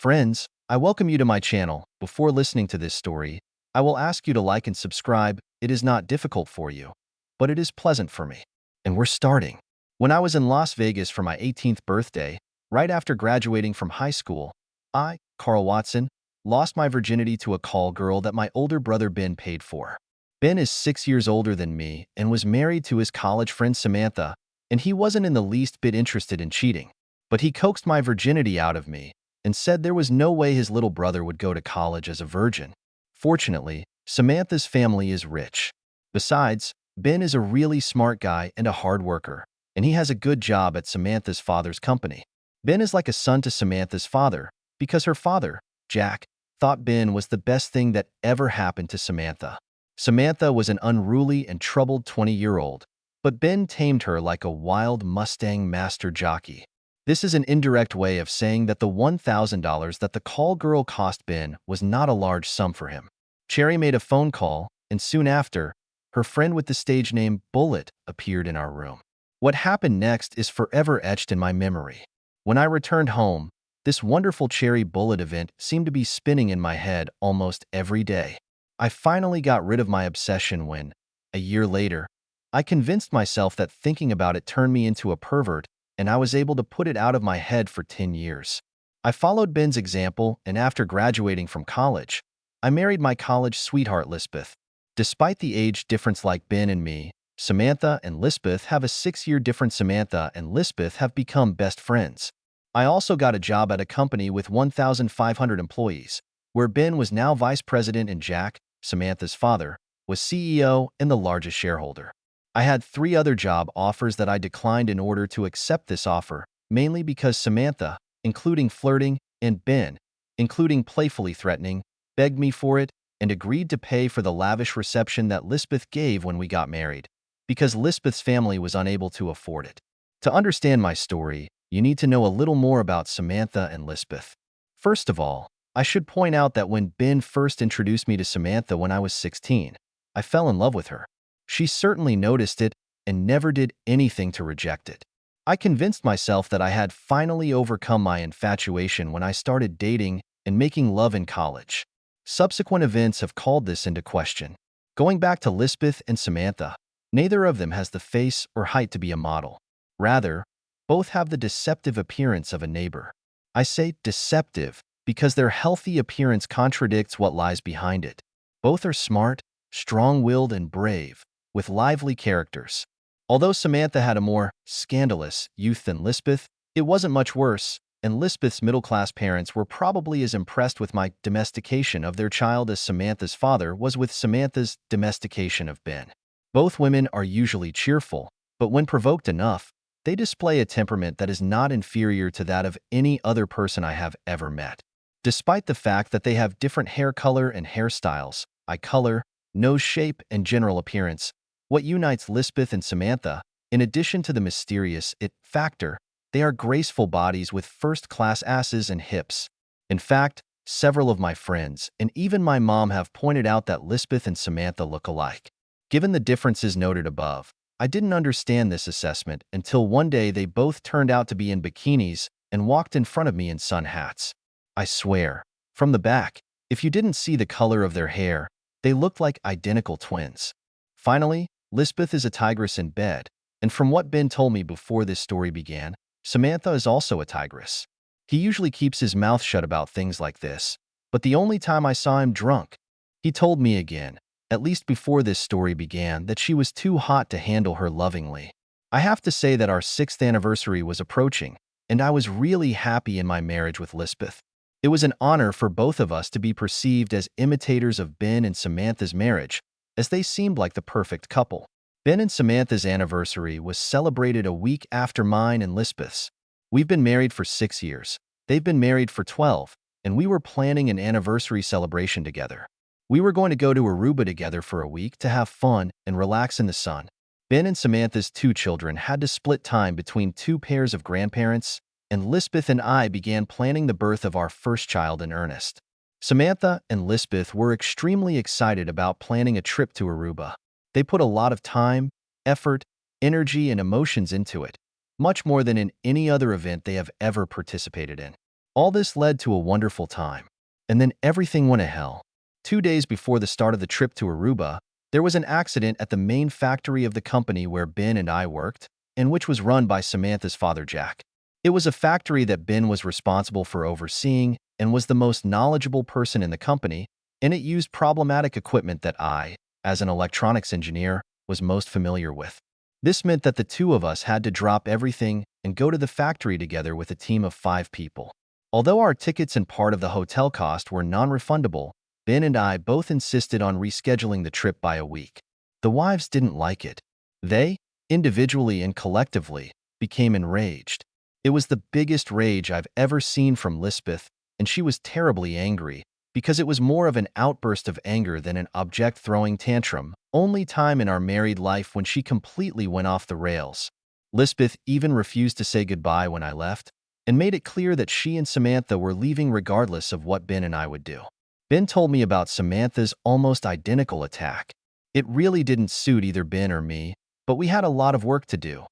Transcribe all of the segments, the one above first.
Friends, I welcome you to my channel. Before listening to this story, I will ask you to like and subscribe. It is not difficult for you, but it is pleasant for me. And we're starting. When I was in Las Vegas for my 18th birthday, right after graduating from high school, I, Carl Watson, lost my virginity to a call girl that my older brother Ben paid for. Ben is 6 years older than me and was married to his college friend Samantha, and he wasn't in the least bit interested in cheating. But he coaxed my virginity out of me and said there was no way his little brother would go to college as a virgin. Fortunately, Samantha's family is rich. Besides, Ben is a really smart guy and a hard worker, and he has a good job at Samantha's father's company. Ben is like a son to Samantha's father because her father, Jack, thought Ben was the best thing that ever happened to Samantha. Samantha was an unruly and troubled 20-year-old, but Ben tamed her like a wild Mustang master jockey. This is an indirect way of saying that the $1,000 that the call girl cost Ben was not a large sum for him. Cherry made a phone call, and soon after, her friend with the stage name Bullet appeared in our room. What happened next is forever etched in my memory. When I returned home, this wonderful Cherry Bullet event seemed to be spinning in my head almost every day. I finally got rid of my obsession when, a year later, I convinced myself that thinking about it turned me into a pervert, and I was able to put it out of my head for 10 years. I followed Ben's example, and after graduating from college, I married my college sweetheart Lisbeth. Despite the age difference like Ben and me, Samantha and Lisbeth have a 6-year difference. Samantha and Lisbeth have become best friends. I also got a job at a company with 1,500 employees, where Ben was now vice president and Jack, Samantha's father, was CEO and the largest shareholder. I had 3 other job offers that I declined in order to accept this offer, mainly because Samantha, including flirting, and Ben, including playfully threatening, begged me for it and agreed to pay for the lavish reception that Lisbeth gave when we got married, because Lisbeth's family was unable to afford it. To understand my story, you need to know a little more about Samantha and Lisbeth. First of all, I should point out that when Ben first introduced me to Samantha when I was 16, I fell in love with her. She certainly noticed it and never did anything to reject it. I convinced myself that I had finally overcome my infatuation when I started dating and making love in college. Subsequent events have called this into question. Going back to Lisbeth and Samantha, neither of them has the face or height to be a model. Rather, both have the deceptive appearance of a neighbor. I say deceptive because their healthy appearance contradicts what lies behind it. Both are smart, strong-willed, and brave, with lively characters. Although Samantha had a more scandalous youth than Lisbeth, it wasn't much worse, and Lisbeth's middle-class parents were probably as impressed with my domestication of their child as Samantha's father was with Samantha's domestication of Ben. Both women are usually cheerful, but when provoked enough, they display a temperament that is not inferior to that of any other person I have ever met. Despite the fact that they have different hair color and hairstyles, eye color, nose shape, and general appearance, what unites Lisbeth and Samantha, in addition to the mysterious it factor, they are graceful bodies with first-class asses and hips. In fact, several of my friends, and even my mom, have pointed out that Lisbeth and Samantha look alike. Given the differences noted above, I didn't understand this assessment until one day they both turned out to be in bikinis and walked in front of me in sun hats. I swear, from the back, if you didn't see the color of their hair, they looked like identical twins. Finally, Lisbeth is a tigress in bed, and from what Ben told me before this story began, Samantha is also a tigress. He usually keeps his mouth shut about things like this, but the only time I saw him drunk, he told me again, at least before this story began, that she was too hot to handle her lovingly. I have to say that our 6th anniversary was approaching, and I was really happy in my marriage with Lisbeth. It was an honor for both of us to be perceived as imitators of Ben and Samantha's marriage, as they seemed like the perfect couple. Ben and Samantha's anniversary was celebrated a week after mine and Lisbeth's. We've been married for 6 years. They've been married for 12, and we were planning an anniversary celebration together. We were going to go to Aruba together for a week to have fun and relax in the sun. Ben and Samantha's 2 children had to split time between 2 pairs of grandparents, and Lisbeth and I began planning the birth of our first child in earnest. Samantha and Lisbeth were extremely excited about planning a trip to Aruba. They put a lot of time, effort, energy, and emotions into it, much more than in any other event they have ever participated in. All this led to a wonderful time. And then everything went to hell. 2 days before the start of the trip to Aruba, there was an accident at the main factory of the company where Ben and I worked, and which was run by Samantha's father, Jack. It was a factory that Ben was responsible for overseeing and was the most knowledgeable person in the company, and it used problematic equipment that I, as an electronics engineer, was most familiar with. This meant that the two of us had to drop everything and go to the factory together with a team of 5 people. Although our tickets and part of the hotel cost were non-refundable, Ben and I both insisted on rescheduling the trip by a week. The wives didn't like it. They, individually and collectively, became enraged. It was the biggest rage I've ever seen from Lisbeth, and she was terribly angry, because it was more of an outburst of anger than an object-throwing tantrum, only time in our married life when she completely went off the rails. Lisbeth even refused to say goodbye when I left, and made it clear that she and Samantha were leaving regardless of what Ben and I would do. Ben told me about Samantha's almost identical attack. It really didn't suit either Ben or me, but we had a lot of work to do.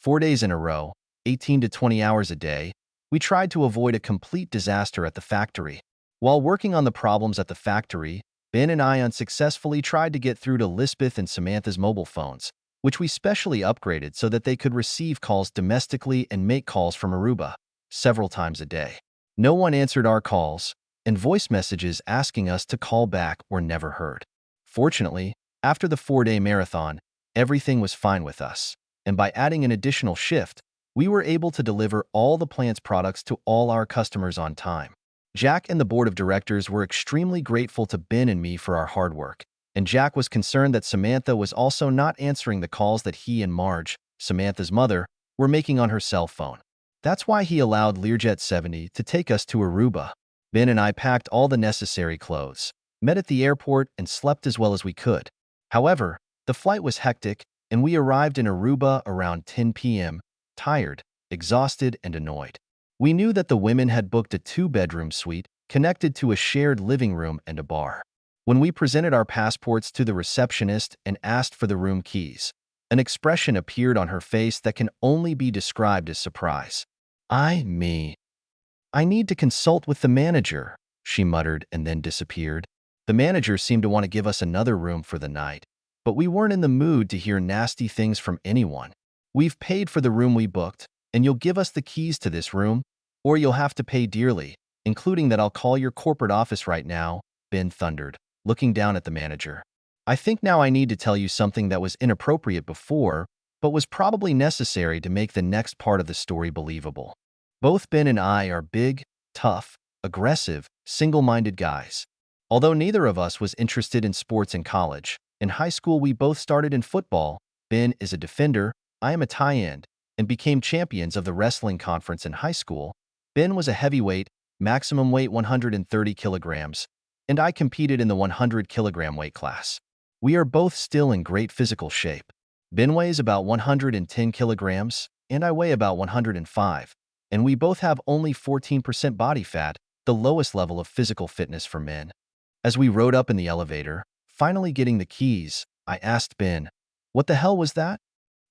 4 days in a row, 18 to 20 hours a day, we tried to avoid a complete disaster at the factory. While working on the problems at the factory, Ben and I unsuccessfully tried to get through to Lisbeth and Samantha's mobile phones, which we specially upgraded so that they could receive calls domestically and make calls from Aruba several times a day. No one answered our calls, and voice messages asking us to call back were never heard. Fortunately, after the 4-day marathon, everything was fine with us, and by adding an additional shift, we were able to deliver all the plant's products to all our customers on time. Jack and the board of directors were extremely grateful to Ben and me for our hard work, and Jack was concerned that Samantha was also not answering the calls that he and Marge, Samantha's mother, were making on her cell phone. That's why he allowed Learjet 70 to take us to Aruba. Ben and I packed all the necessary clothes, met at the airport, and slept as well as we could. However, the flight was hectic, and we arrived in Aruba around 10 p.m., tired, exhausted, and annoyed. We knew that the women had booked a 2-bedroom suite connected to a shared living room and a bar. When we presented our passports to the receptionist and asked for the room keys, an expression appeared on her face that can only be described as surprise. I need to consult with the manager, she muttered and then disappeared. The manager seemed to want to give us another room for the night, but we weren't in the mood to hear nasty things from anyone. We've paid for the room we booked, and you'll give us the keys to this room, or you'll have to pay dearly, including that I'll call your corporate office right now, Ben thundered, looking down at the manager. I think now I need to tell you something that was inappropriate before, but was probably necessary to make the next part of the story believable. Both Ben and I are big, tough, aggressive, single-minded guys. Although neither of us was interested in sports in college, in high school we both started in football. Ben is a defender, I am a tight end, and became champions of the wrestling conference in high school. Ben was a heavyweight, maximum weight 130 kilograms, and I competed in the 100-kilogram weight class. We are both still in great physical shape. Ben weighs about 110 kilograms, and I weigh about 105, and we both have only 14% body fat, the lowest level of physical fitness for men. As we rode up in the elevator, finally getting the keys, I asked Ben, "What the hell was that?"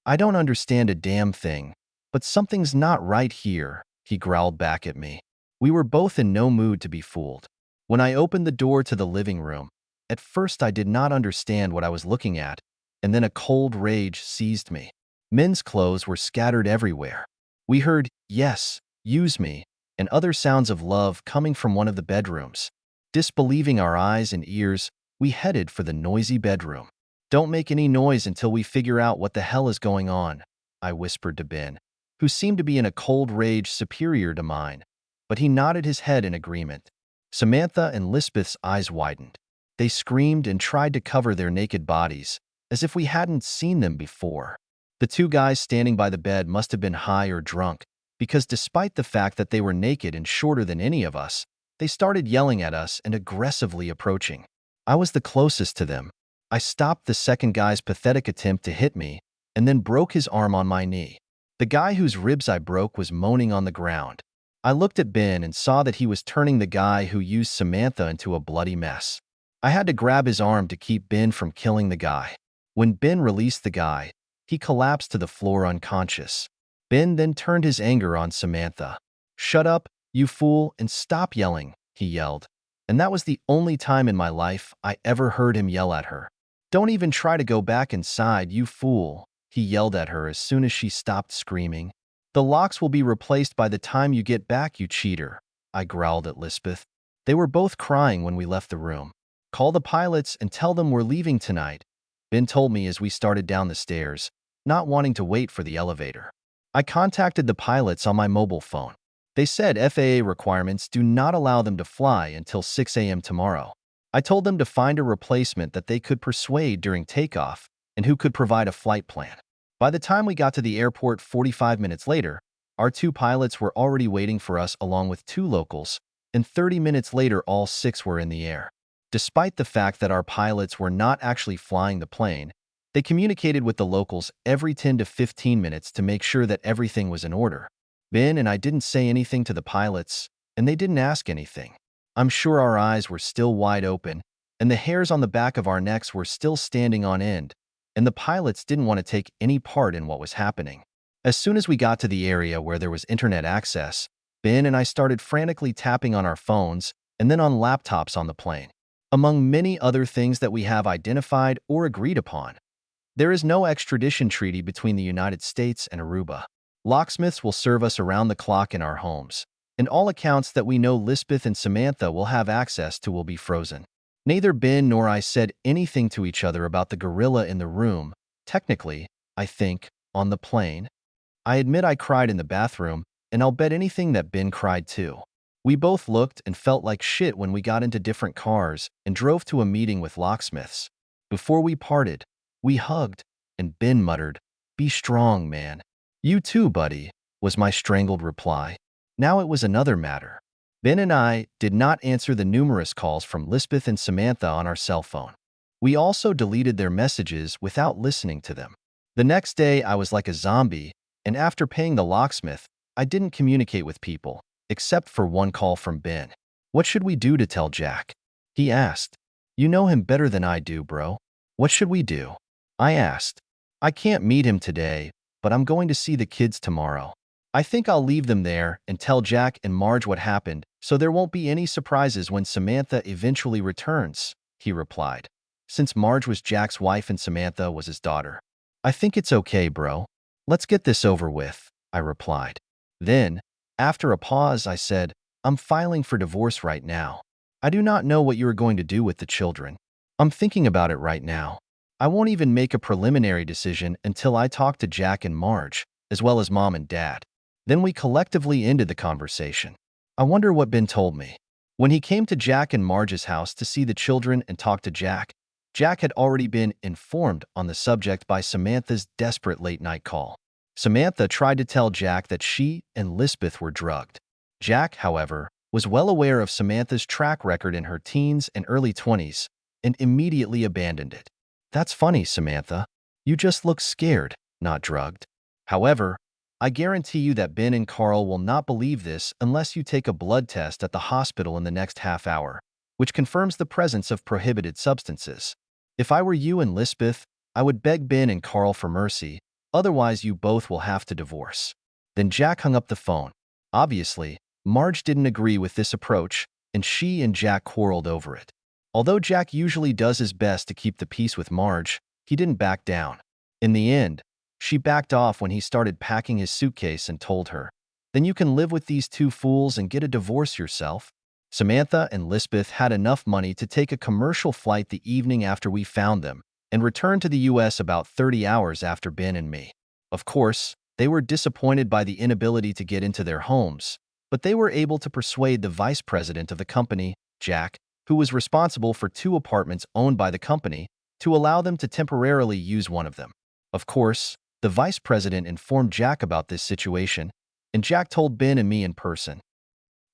"I don't understand a damn thing, but something's not right here," he growled back at me. We were both in no mood to be fooled. When I opened the door to the living room, at first I did not understand what I was looking at, and then a cold rage seized me. Men's clothes were scattered everywhere. We heard, "Yes, use me," and other sounds of love coming from one of the bedrooms. Disbelieving our eyes and ears, we headed for the noisy bedroom. "Don't make any noise until we figure out what the hell is going on," I whispered to Ben, who seemed to be in a cold rage superior to mine, but he nodded his head in agreement. Samantha and Lisbeth's eyes widened. They screamed and tried to cover their naked bodies, as if we hadn't seen them before. The two guys standing by the bed must have been high or drunk, because despite the fact that they were naked and shorter than any of us, they started yelling at us and aggressively approaching. I was the closest to them. I stopped the second guy's pathetic attempt to hit me, and then broke his arm on my knee. The guy whose ribs I broke was moaning on the ground. I looked at Ben and saw that he was turning the guy who used Samantha into a bloody mess. I had to grab his arm to keep Ben from killing the guy. When Ben released the guy, he collapsed to the floor unconscious. Ben then turned his anger on Samantha. "Shut up, "You fool, and stop yelling," he yelled. And that was the only time in my life I ever heard him yell at her. "Don't even try to go back inside, you fool," he yelled at her as soon as she stopped screaming. "The locks will be replaced by the time you get back, you cheater," I growled at Lisbeth. They were both crying when we left the room. "Call the pilots and tell them we're leaving tonight," Ben told me as we started down the stairs, not wanting to wait for the elevator. I contacted the pilots on my mobile phone. They said FAA requirements do not allow them to fly until 6 a.m. tomorrow. I told them to find a replacement that they could persuade during takeoff and who could provide a flight plan. By the time we got to the airport 45 minutes later, our two pilots were already waiting for us along with two locals, and 30 minutes later all six were in the air. Despite the fact that our pilots were not actually flying the plane, they communicated with the locals every 10 to 15 minutes to make sure that everything was in order. Ben and I didn't say anything to the pilots, and they didn't ask anything. I'm sure our eyes were still wide open, and the hairs on the back of our necks were still standing on end, and the pilots didn't want to take any part in what was happening. As soon as we got to the area where there was internet access, Ben and I started frantically tapping on our phones and then on laptops on the plane. Among many other things that we have identified or agreed upon, there is no extradition treaty between the United States and Aruba. Locksmiths will serve us around the clock in our homes, and all accounts that we know Lisbeth and Samantha will have access to will be frozen. Neither Ben nor I said anything to each other about the gorilla in the room, technically, I think, on the plane. I admit I cried in the bathroom, and I'll bet anything that Ben cried too. We both looked and felt like shit when we got into different cars and drove to a meeting with locksmiths. Before we parted, we hugged, and Ben muttered, "Be strong, man." "You too, buddy," was my strangled reply. Now it was another matter. Ben and I did not answer the numerous calls from Lisbeth and Samantha on our cell phone. We also deleted their messages without listening to them. The next day, I was like a zombie, and after paying the locksmith, I didn't communicate with people, except for one call from Ben. "What should we do to tell Jack?" he asked. "You know him better than I do, bro. What should we do?" I asked. "I can't meet him today, but I'm going to see the kids tomorrow. I think I'll leave them there and tell Jack and Marge what happened so there won't be any surprises when Samantha eventually returns," he replied, since Marge was Jack's wife and Samantha was his daughter. "I think it's okay, bro. Let's get this over with," I replied. Then, after a pause, I said, "I'm filing for divorce right now. I do not know what you are going to do with the children. I'm thinking about it right now. I won't even make a preliminary decision until I talk to Jack and Marge, as well as Mom and Dad." Then we collectively ended the conversation. I wonder what Ben told me. When he came to Jack and Marge's house to see the children and talk to Jack, Jack had already been informed on the subject by Samantha's desperate late-night call. Samantha tried to tell Jack that she and Lisbeth were drugged. Jack, however, was well aware of Samantha's track record in her teens and early 20s and immediately abandoned it. "That's funny, Samantha. You just look scared, not drugged." However, I guarantee you that Ben and Carl will not believe this unless you take a blood test at the hospital in the next half hour, which confirms the presence of prohibited substances. If I were you and Lisbeth, I would beg Ben and Carl for mercy, otherwise you both will have to divorce. Then Jack hung up the phone. Obviously, Marge didn't agree with this approach, and she and Jack quarreled over it. Although Jack usually does his best to keep the peace with Marge, he didn't back down. In the end, she backed off when he started packing his suitcase and told her, "Then you can live with these two fools and get a divorce yourself." Samantha and Lisbeth had enough money to take a commercial flight the evening after we found them and return to the U.S. about 30 hours after Ben and me. Of course, they were disappointed by the inability to get into their homes, but they were able to persuade the vice president of the company, Jack, who was responsible for 2 apartments owned by the company, to allow them to temporarily use one of them. Of course, the vice president informed Jack about this situation, and Jack told Ben and me in person.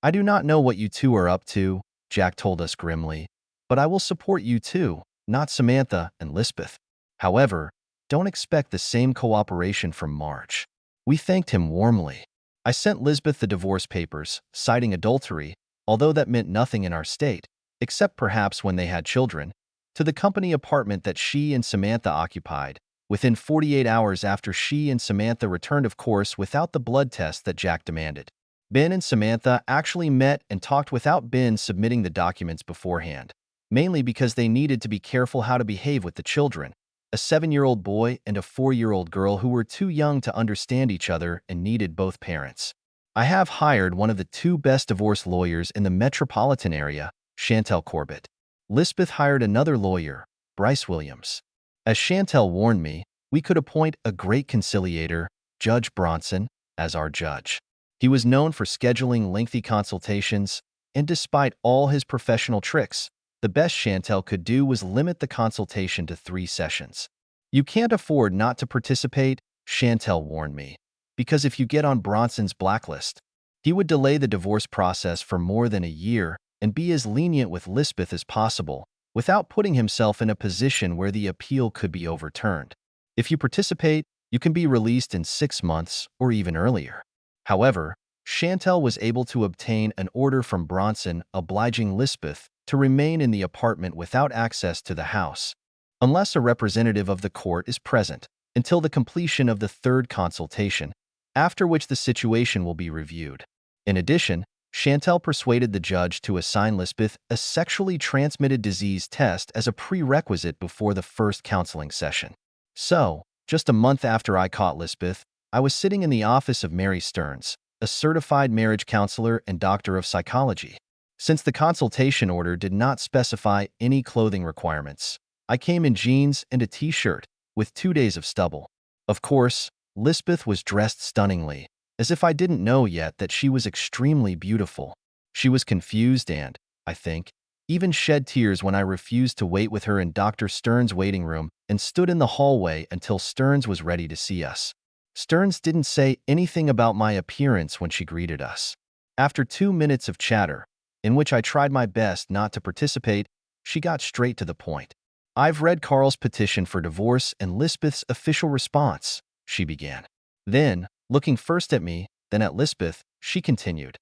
"I do not know what you two are up to," Jack told us grimly, "but I will support you too, not Samantha and Lisbeth. However, don't expect the same cooperation from Marge." We thanked him warmly. I sent Lisbeth the divorce papers, citing adultery, although that meant nothing in our state, except perhaps when they had children, to the company apartment that she and Samantha occupied, within 48 hours after she and Samantha returned, of course, without the blood test that Jack demanded. Ben and Samantha actually met and talked without Ben submitting the documents beforehand, mainly because they needed to be careful how to behave with the children, a 7-year-old boy and a 4-year-old girl who were too young to understand each other and needed both parents. I have hired one of the 2 best divorce lawyers in the metropolitan area, Chantel Corbett. Lisbeth hired another lawyer, Bryce Williams. As Chantel warned me, we could appoint a great conciliator, Judge Bronson, as our judge. He was known for scheduling lengthy consultations, and despite all his professional tricks, the best Chantel could do was limit the consultation to 3 sessions. You can't afford not to participate, Chantel warned me, because if you get on Bronson's blacklist, he would delay the divorce process for more than a year and be as lenient with Lisbeth as possible, without putting himself in a position where the appeal could be overturned. If you participate, you can be released in 6 months or even earlier. However, Chantel was able to obtain an order from Bronson obliging Lisbeth to remain in the apartment without access to the house, unless a representative of the court is present, until the completion of the 3rd consultation, after which the situation will be reviewed. In addition, Chantel persuaded the judge to assign Lisbeth a sexually transmitted disease test as a prerequisite before the first counseling session. So, just a month after I caught Lisbeth, I was sitting in the office of Mary Stearns, a certified marriage counselor and doctor of psychology. Since the consultation order did not specify any clothing requirements, I came in jeans and a t-shirt, with 2 days of stubble. Of course, Lisbeth was dressed stunningly, as if I didn't know yet that she was extremely beautiful. She was confused and, I think, even shed tears when I refused to wait with her in Dr. Stearns' waiting room and stood in the hallway until Stearns was ready to see us. Stearns didn't say anything about my appearance when she greeted us. After 2 minutes of chatter, in which I tried my best not to participate, she got straight to the point. "I've read Carl's petition for divorce and Lisbeth's official response," she began. Then, looking first at me, then at Lisbeth, she continued.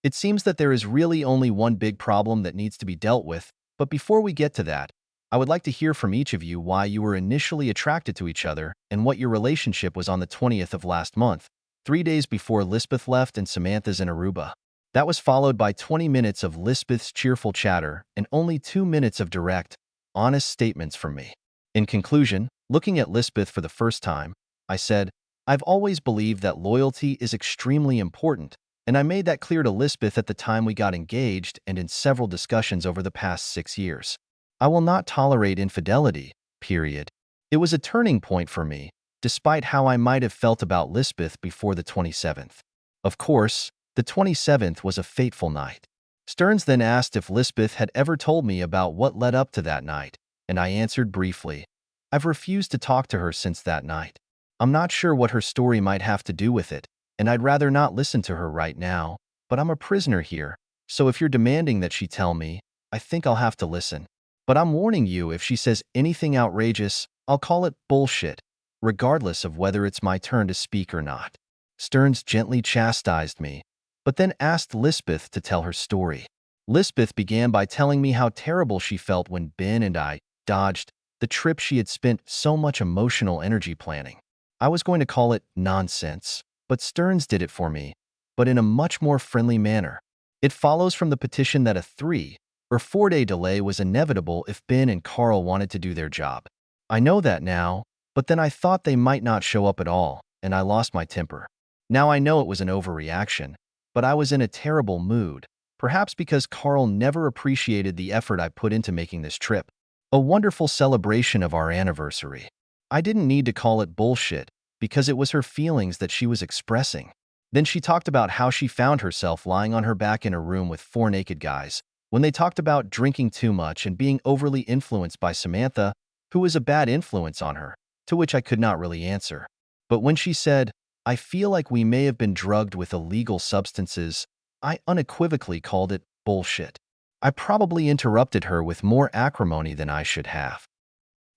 "It seems that there is really only one big problem that needs to be dealt with, but before we get to that, I would like to hear from each of you why you were initially attracted to each other and what your relationship was on the 20th of last month, 3 days before Lisbeth left and Samantha's in Aruba." That was followed by 20 minutes of Lisbeth's cheerful chatter and only 2 minutes of direct, honest statements from me. In conclusion, looking at Lisbeth for the first time, I said, "I've always believed that loyalty is extremely important, and I made that clear to Lisbeth at the time we got engaged and in several discussions over the past 6 years. I will not tolerate infidelity, period." It was a turning point for me, despite how I might have felt about Lisbeth before the 27th. Of course, the 27th was a fateful night. Stearns then asked if Lisbeth had ever told me about what led up to that night, and I answered briefly, "I've refused to talk to her since that night. I'm not sure what her story might have to do with it, and I'd rather not listen to her right now, but I'm a prisoner here, so if you're demanding that she tell me, I think I'll have to listen. But I'm warning you, if she says anything outrageous, I'll call it bullshit, regardless of whether it's my turn to speak or not." Stearns gently chastised me, but then asked Lisbeth to tell her story. Lisbeth began by telling me how terrible she felt when Ben and I dodged the trip she had spent so much emotional energy planning. I was going to call it nonsense, but Stearns did it for me, but in a much more friendly manner. It follows from the petition that a 3 or 4-day delay was inevitable if Ben and Carl wanted to do their job. I know that now, but then I thought they might not show up at all, and I lost my temper. Now I know it was an overreaction, but I was in a terrible mood, perhaps because Carl never appreciated the effort I put into making this trip. A wonderful celebration of our anniversary. I didn't need to call it bullshit, because it was her feelings that she was expressing. Then she talked about how she found herself lying on her back in a room with 4 naked guys, when they talked about drinking too much and being overly influenced by Samantha, who was a bad influence on her, to which I could not really answer. But when she said, "I feel like we may have been drugged with illegal substances," I unequivocally called it bullshit. I probably interrupted her with more acrimony than I should have.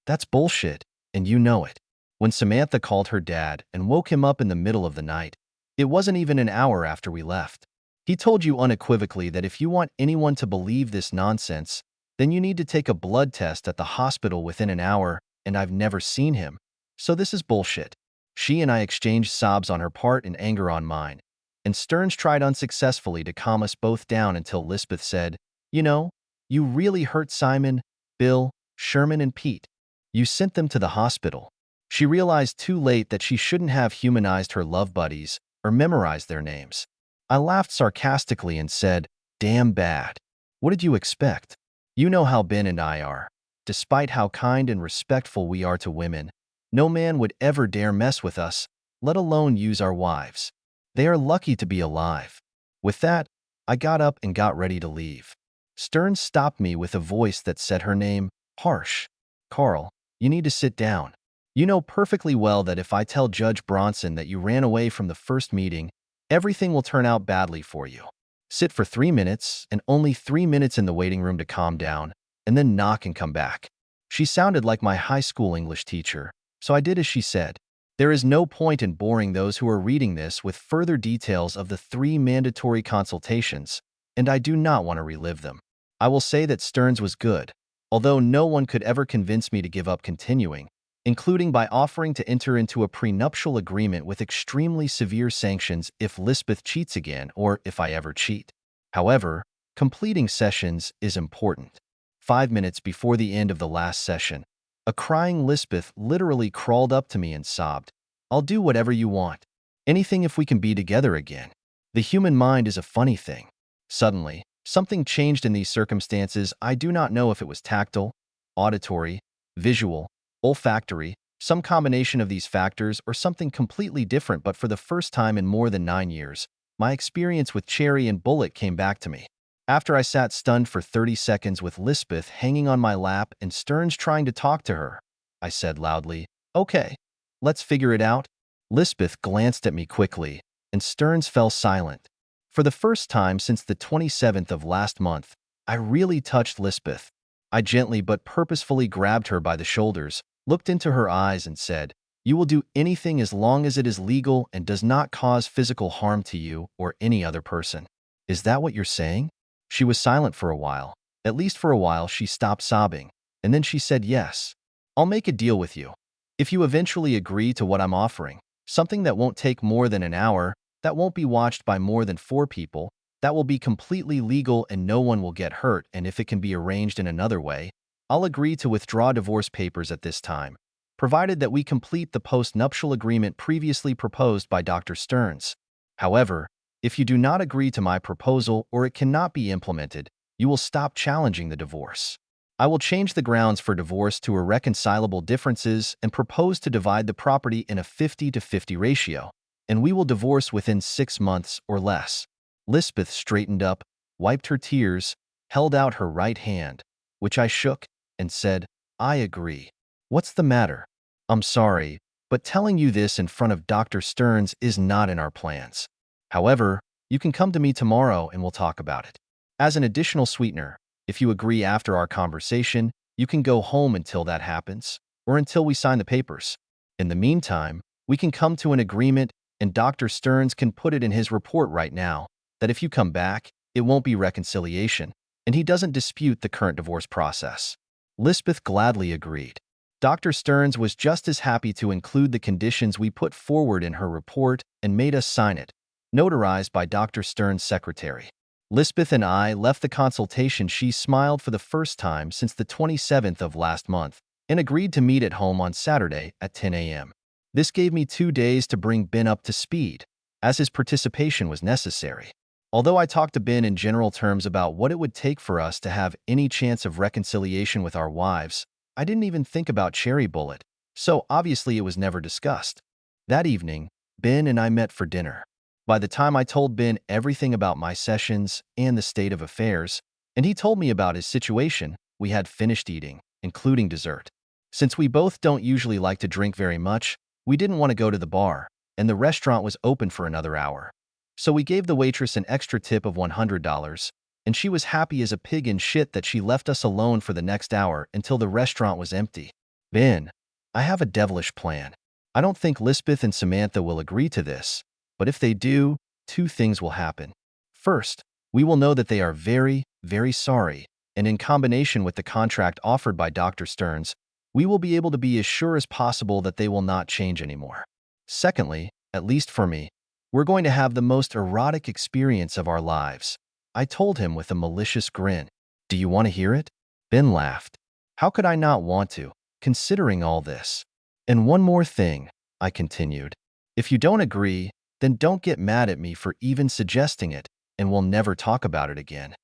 "That's bullshit, and you know it." When Samantha called her dad and woke him up in the middle of the night, it wasn't even an hour after we left. "He told you unequivocally that if you want anyone to believe this nonsense, then you need to take a blood test at the hospital within an hour, and I've never seen him. So this is bullshit." She and I exchanged sobs on her part and anger on mine. and Stearns tried unsuccessfully to calm us both down until Lisbeth said, "You know, you really hurt Simon, Bill, Sherman, and Pete. You sent them to the hospital." She realized too late that she shouldn't have humanized her love buddies or memorized their names. I laughed sarcastically and said, "Damn bad. What did you expect? You know how Ben and I are. Despite how kind and respectful we are to women, no man would ever dare mess with us, let alone use our wives. They are lucky to be alive." With that, I got up and got ready to leave. Stearns stopped me with a voice that said her name, harsh. "Carl, you need to sit down. You know perfectly well that if I tell Judge Bronson that you ran away from the first meeting, everything will turn out badly for you. Sit for 3 minutes and only 3 minutes in the waiting room to calm down, and then knock and come back." She sounded like my high school English teacher, so I did as she said. There is no point in boring those who are reading this with further details of the 3 mandatory consultations, and I do not want to relive them. I will say that Stearns was good, although no one could ever convince me to give up continuing, including by offering to enter into a prenuptial agreement with extremely severe sanctions if Lisbeth cheats again or if I ever cheat. However, completing sessions is important. 5 minutes before the end of the last session, a crying Lisbeth literally crawled up to me and sobbed, "I'll do whatever you want. Anything if we can be together again." The human mind is a funny thing. Suddenly, something changed in these circumstances. I do not know if it was tactile, auditory, visual, olfactory, some combination of these factors, or something completely different, but for the first time in more than 9 years, my experience with Cherry and Bullet came back to me. After I sat stunned for 30 seconds with Lisbeth hanging on my lap and Stearns trying to talk to her, I said loudly, "Okay, let's figure it out." Lisbeth glanced at me quickly, and Stearns fell silent. For the first time since the 27th of last month, I really touched Lisbeth. I gently but purposefully grabbed her by the shoulders, looked into her eyes, and said, "You will do anything as long as it is legal and does not cause physical harm to you or any other person. Is that what you're saying?" She was silent for a while. At least for a while she stopped sobbing, and then she said, "Yes. I'll make a deal with you. If you eventually agree to what I'm offering, something that won't take more than an hour, that won't be watched by more than 4 people, that will be completely legal and no one will get hurt, and if it can be arranged in another way, I'll agree to withdraw divorce papers at this time, provided that we complete the post-nuptial agreement previously proposed by Dr. Stearns. However, if you do not agree to my proposal or it cannot be implemented, you will stop challenging the divorce. I will change the grounds for divorce to irreconcilable differences and propose to divide the property in a 50-50 ratio, and we will divorce within 6 months or less." Lisbeth straightened up, wiped her tears, held out her right hand, which I shook, and said, "I agree. What's the matter? I'm sorry, but telling you this in front of Dr. Stearns is not in our plans. However, you can come to me tomorrow and we'll talk about it. As an additional sweetener, if you agree after our conversation, you can go home until that happens, or until we sign the papers. In the meantime, we can come to an agreement, and Dr. Stearns can put it in his report right now that if you come back, it won't be reconciliation, and he doesn't dispute the current divorce process." Lisbeth gladly agreed. Dr. Stearns was just as happy to include the conditions we put forward in her report and made us sign it, notarized by Dr. Stearns' secretary. Lisbeth and I left the consultation. She smiled for the first time since the 27th of last month and agreed to meet at home on Saturday at 10 a.m. This gave me 2 days to bring Ben up to speed, as his participation was necessary. Although I talked to Ben in general terms about what it would take for us to have any chance of reconciliation with our wives, I didn't even think about Cherry Bullet, so obviously it was never discussed. That evening, Ben and I met for dinner. By the time I told Ben everything about my sessions and the state of affairs, and he told me about his situation, we had finished eating, including dessert. Since we both don't usually like to drink very much, we didn't want to go to the bar, and the restaurant was open for another hour. So we gave the waitress an extra tip of $100, and she was happy as a pig in shit that she left us alone for the next hour until the restaurant was empty. "Ben, I have a devilish plan. I don't think Lisbeth and Samantha will agree to this, but if they do, 2 things will happen. First, we will know that they are very, very sorry, and in combination with the contract offered by Dr. Stearns, we will be able to be as sure as possible that they will not change anymore. Secondly, at least for me, We're going to have the most erotic experience of our lives. I told him with a malicious grin. Do you want to hear it? Ben laughed. How could I not want to, considering all this? And one more thing, I continued. If you don't agree, then don't get mad at me for even suggesting it, and we'll never talk about it again.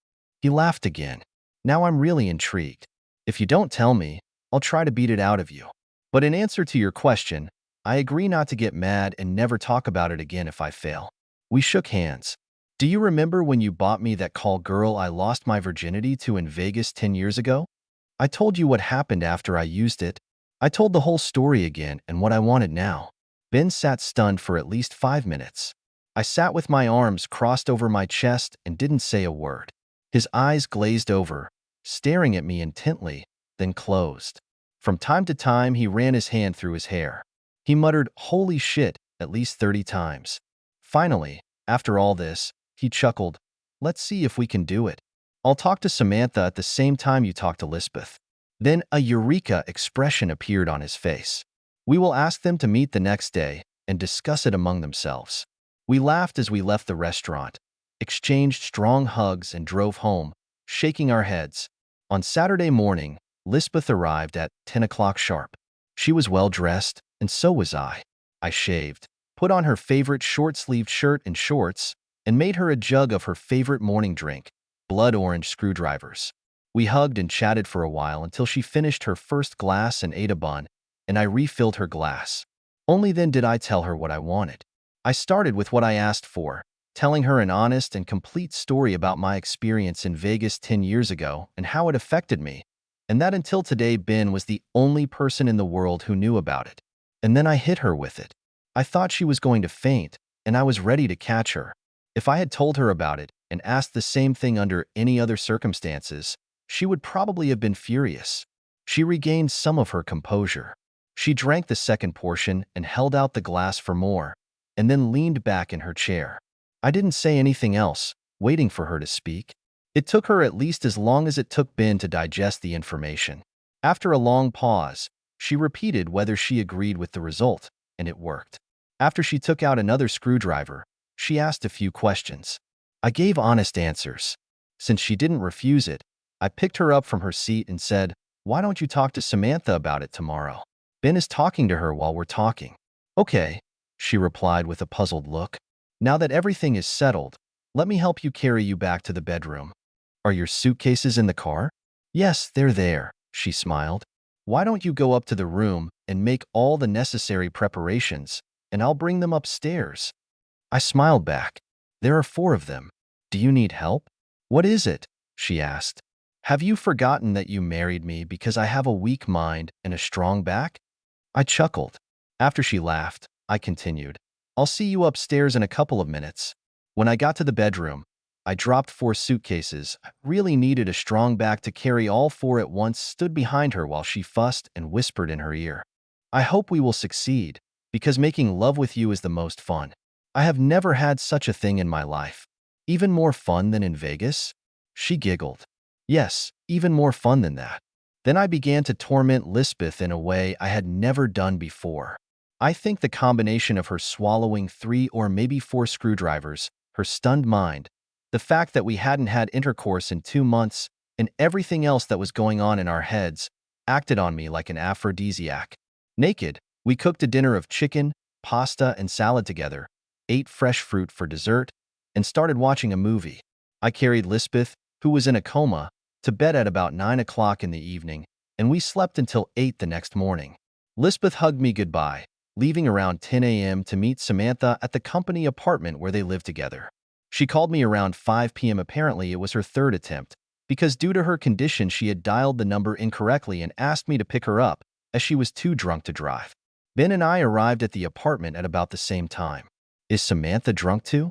He laughed again. Now I'm really intrigued. If you don't tell me, I'll try to beat it out of you. But in answer to your question, I agree not to get mad and never talk about it again if I fail. We shook hands. Do you remember when you bought me that call girl I lost my virginity to in Vegas 10 years ago? I told you what happened after I used it. I told the whole story again and what I wanted now. Ben sat stunned for at least 5 minutes. I sat with my arms crossed over my chest and didn't say a word. His eyes glazed over, staring at me intently, then closed. From time to time, he ran his hand through his hair. He muttered, "Holy shit," at least 30 times. Finally, after all this, he chuckled, "Let's see if we can do it. I'll talk to Samantha at the same time you talk to Lisbeth." Then a eureka expression appeared on his face. We will ask them to meet the next day and discuss it among themselves. We laughed as we left the restaurant, exchanged strong hugs and drove home, shaking our heads. On Saturday morning, Lisbeth arrived at 10 o'clock sharp. She was well-dressed, and so was I. I shaved, put on her favorite short-sleeved shirt and shorts, and made her a jug of her favorite morning drink, blood orange screwdrivers. We hugged and chatted for a while until she finished her first glass and ate a bun, and I refilled her glass. Only then did I tell her what I wanted. I started with what I asked for, telling her an honest and complete story about my experience in Vegas 10 years ago and how it affected me, and that until today Ben was the only person in the world who knew about it. And then I hit her with it. I thought she was going to faint, and I was ready to catch her. If I had told her about it and asked the same thing under any other circumstances, she would probably have been furious. She regained some of her composure. She drank the second portion and held out the glass for more, and then leaned back in her chair. I didn't say anything else, waiting for her to speak. It took her at least as long as it took Ben to digest the information. After a long pause, she repeated whether she agreed with the result, and it worked. After she took out another screwdriver, she asked a few questions. I gave honest answers. Since she didn't refuse it, I picked her up from her seat and said, "Why don't you talk to Samantha about it tomorrow? Ben is talking to her while we're talking." "Okay," she replied with a puzzled look. "Now that everything is settled, let me help you carry you back to the bedroom. Are your suitcases in the car?" "Yes, they're there," she smiled. "Why don't you go up to the room and make all the necessary preparations, and I'll bring them upstairs?" I smiled back. "There are 4 of them. Do you need help?" "What is it?" she asked. "Have you forgotten that you married me because I have a weak mind and a strong back?" I chuckled. After she laughed, I continued, "I'll see you upstairs in a couple of minutes." When I got to the bedroom, I dropped 4 suitcases. I really needed a strong back to carry all 4 at once, stood behind her while she fussed and whispered in her ear, "I hope we will succeed, because making love with you is the most fun. I have never had such a thing in my life." "Even more fun than in Vegas?" She giggled. "Yes, even more fun than that." Then I began to torment Lisbeth in a way I had never done before. I think the combination of her swallowing 3 or maybe 4 screwdrivers, her stunned mind, the fact that we hadn't had intercourse in 2 months, and everything else that was going on in our heads, acted on me like an aphrodisiac. Naked, we cooked a dinner of chicken, pasta, and salad together, ate fresh fruit for dessert, and started watching a movie. I carried Lisbeth, who was in a coma, to bed at about 9 o'clock in the evening, and we slept until 8 the next morning. Lisbeth hugged me goodbye, leaving around 10 a.m. to meet Samantha at the company apartment where they live together. She called me around 5 p.m. Apparently, it was her 3rd attempt, because due to her condition, she had dialed the number incorrectly and asked me to pick her up, as she was too drunk to drive. Ben and I arrived at the apartment at about the same time. "Is Samantha drunk too?"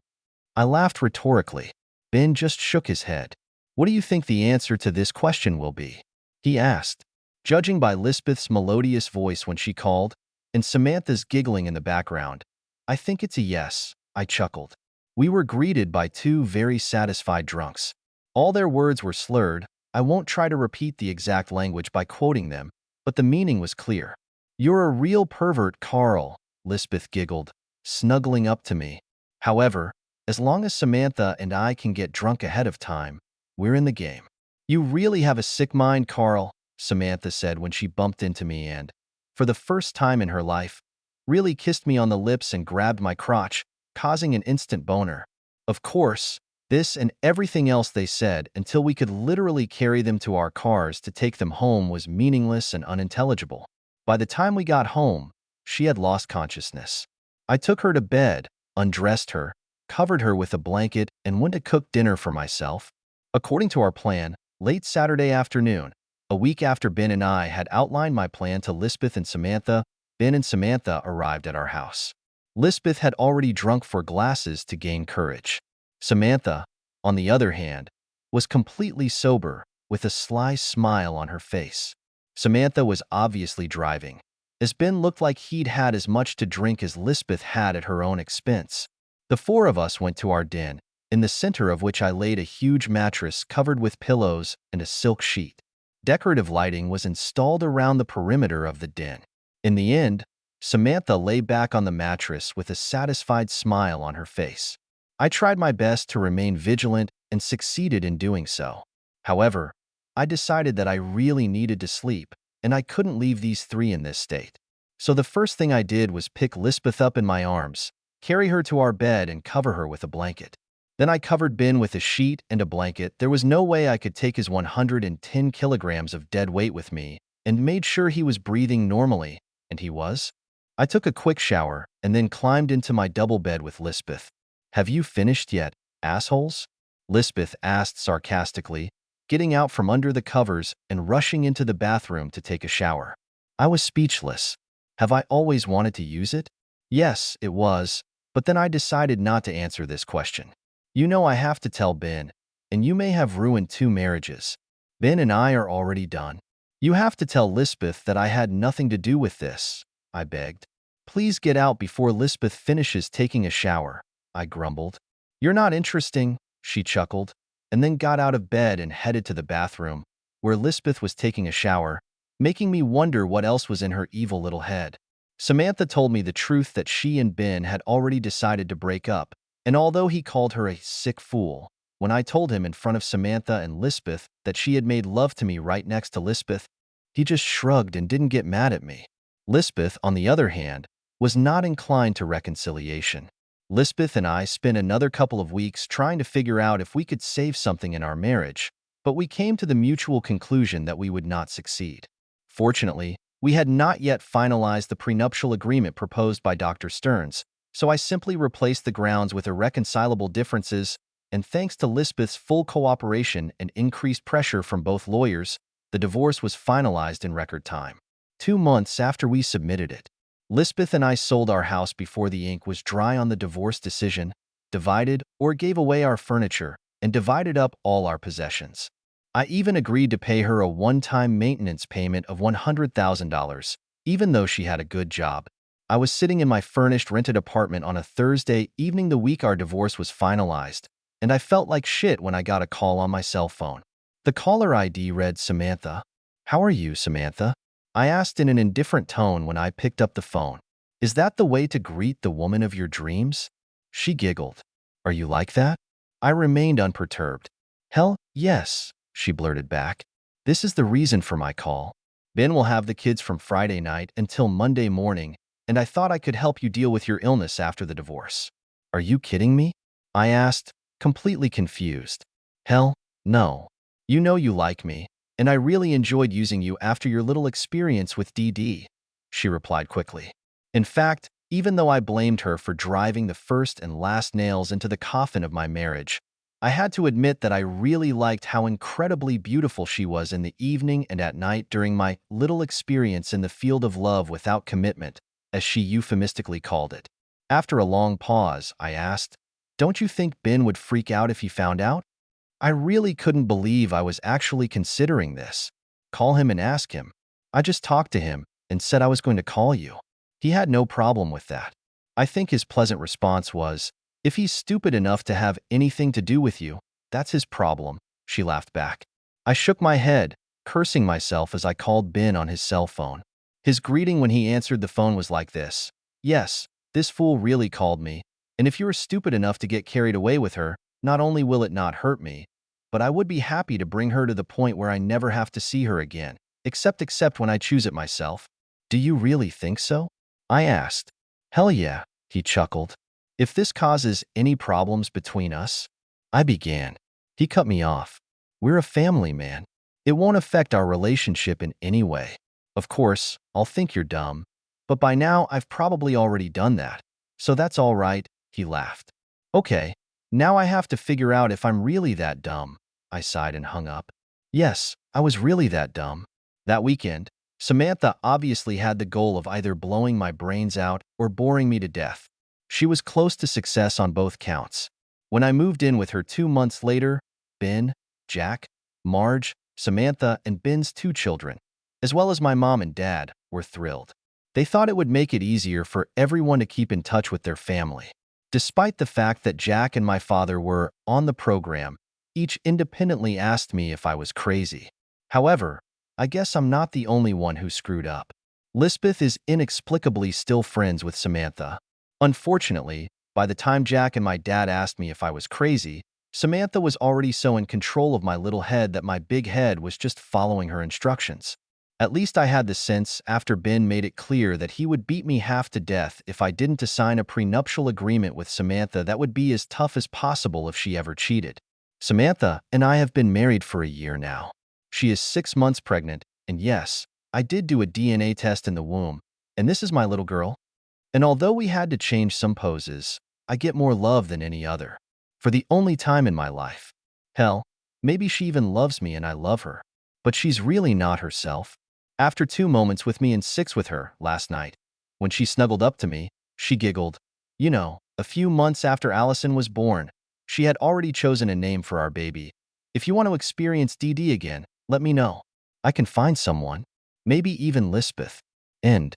I laughed rhetorically. Ben just shook his head. "What do you think the answer to this question will be?" he asked. Judging by Lisbeth's melodious voice when she called, and Samantha's giggling in the background, "I think it's a yes," I chuckled. We were greeted by 2 very satisfied drunks. All their words were slurred. I won't try to repeat the exact language by quoting them, but the meaning was clear. "You're a real pervert, Carl," Lisbeth giggled, snuggling up to me. However, as long as Samantha and I can get drunk ahead of time, we're in the game. You really have a sick mind, Carl, Samantha said when she bumped into me and, for the first time in her life, really kissed me on the lips and grabbed my crotch, causing an instant boner. Of course, this and everything else they said until we could literally carry them to our cars to take them home was meaningless and unintelligible. By the time we got home, she had lost consciousness. I took her to bed, undressed her, covered her with a blanket, and went to cook dinner for myself. According to our plan, late Saturday afternoon, a week after Ben and I had outlined my plan to Lisbeth and Samantha, Ben and Samantha arrived at our house. Lisbeth had already drunk 4 glasses to gain courage. Samantha, on the other hand, was completely sober, with a sly smile on her face. Samantha was obviously driving, as Ben looked like he'd had as much to drink as Lisbeth had at her own expense. The 4 of us went to our den, in the center of which I laid a huge mattress covered with pillows and a silk sheet. Decorative lighting was installed around the perimeter of the den. In the end, Samantha lay back on the mattress with a satisfied smile on her face. I tried my best to remain vigilant and succeeded in doing so. However, I decided that I really needed to sleep, and I couldn't leave these 3 in this state. So the first thing I did was pick Lisbeth up in my arms, carry her to our bed, and cover her with a blanket. Then I covered Ben with a sheet and a blanket. There was no way I could take his 110 kilograms of dead weight with me, and made sure he was breathing normally, and he was. I took a quick shower and then climbed into my double bed with Lisbeth. "Have you finished yet, assholes?" Lisbeth asked sarcastically, getting out from under the covers and rushing into the bathroom to take a shower. I was speechless. Have I always wanted to use it? Yes, it was, but then I decided not to answer this question. You know I have to tell Ben, and you may have ruined 2 marriages. Ben and I are already done. You have to tell Lisbeth that I had nothing to do with this, I begged. Please get out before Lisbeth finishes taking a shower, I grumbled. You're not interesting, she chuckled, and then got out of bed and headed to the bathroom, where Lisbeth was taking a shower, making me wonder what else was in her evil little head. Samantha told me the truth that she and Ben had already decided to break up, and although he called her a sick fool, when I told him in front of Samantha and Lisbeth that she had made love to me right next to Lisbeth, he just shrugged and didn't get mad at me. Lisbeth, on the other hand, was not inclined to reconciliation. Lisbeth and I spent another couple of weeks trying to figure out if we could save something in our marriage, but we came to the mutual conclusion that we would not succeed. Fortunately, we had not yet finalized the prenuptial agreement proposed by Dr. Stearns, so I simply replaced the grounds with irreconcilable differences, and thanks to Lisbeth's full cooperation and increased pressure from both lawyers, the divorce was finalized in record time. 2 months after we submitted it, Lisbeth and I sold our house before the ink was dry on the divorce decision, divided or gave away our furniture, and divided up all our possessions. I even agreed to pay her a one-time maintenance payment of $100,000, even though she had a good job. I was sitting in my furnished rented apartment on a Thursday evening the week our divorce was finalized, and I felt like shit when I got a call on my cell phone. The caller ID read Samantha. "How are you, Samantha?" I asked in an indifferent tone when I picked up the phone. "Is that the way to greet the woman of your dreams?" She giggled. "Are you like that?" I remained unperturbed. "Hell, yes," she blurted back. "This is the reason for my call. Ben will have the kids from Friday night until Monday morning, and I thought I could help you deal with your illness after the divorce." "Are you kidding me?" I asked, completely confused. "Hell, no. You know you like me, and I really enjoyed using you after your little experience with DD," she replied quickly. In fact, even though I blamed her for driving the first and last nails into the coffin of my marriage, I had to admit that I really liked how incredibly beautiful she was in the evening and at night during my little experience in the field of love without commitment, as she euphemistically called it. After a long pause, I asked, "Don't you think Ben would freak out if he found out?" I really couldn't believe I was actually considering this. Call him and ask him. I just talked to him and said I was going to call you. He had no problem with that. I think his pleasant response was, "If he's stupid enough to have anything to do with you, that's his problem," she laughed back. I shook my head, cursing myself as I called Ben on his cell phone. His greeting when he answered the phone was like this: "Yes, this fool really called me, And if you were stupid enough to get carried away with her, not only will it not hurt me, but I would be happy to bring her to the point where I never have to see her again, except when I choose it myself. Do you really think so? I asked. Hell yeah, he chuckled. If this causes any problems between us, I began. He cut me off. We're a family, man. It won't affect our relationship in any way. Of course, I'll think you're dumb, but by now I've probably already done that. So that's all right, he laughed. Okay, now I have to figure out if I'm really that dumb. I sighed and hung up. Yes, I was really that dumb. That weekend, Samantha obviously had the goal of either blowing my brains out or boring me to death. She was close to success on both counts. When I moved in with her 2 months later, Ben, Jack, Marge, Samantha, and Ben's 2 children, as well as my mom and dad, were thrilled. They thought it would make it easier for everyone to keep in touch with their family. Despite the fact that Jack and my father were on the program, each independently asked me if I was crazy. However, I guess I'm not the only one who screwed up. Lisbeth is inexplicably still friends with Samantha. Unfortunately, by the time Jack and my dad asked me if I was crazy, Samantha was already so in control of my little head that my big head was just following her instructions. At least I had the sense after Ben made it clear that he would beat me half to death if I didn't sign a prenuptial agreement with Samantha that would be as tough as possible if she ever cheated. Samantha and I have been married for a year now. She is 6 months pregnant, and yes, I did do a DNA test in the womb, and this is my little girl. And although we had to change some poses, I get more love than any other. For the only time in my life. Hell, maybe she even loves me and I love her. But she's really not herself. After 2 moments with me and 6 with her last night, when she snuggled up to me, she giggled. You know, a few months after Allison was born, she had already chosen a name for our baby. If you want to experience DD again, let me know. I can find someone. Maybe even Lisbeth. End.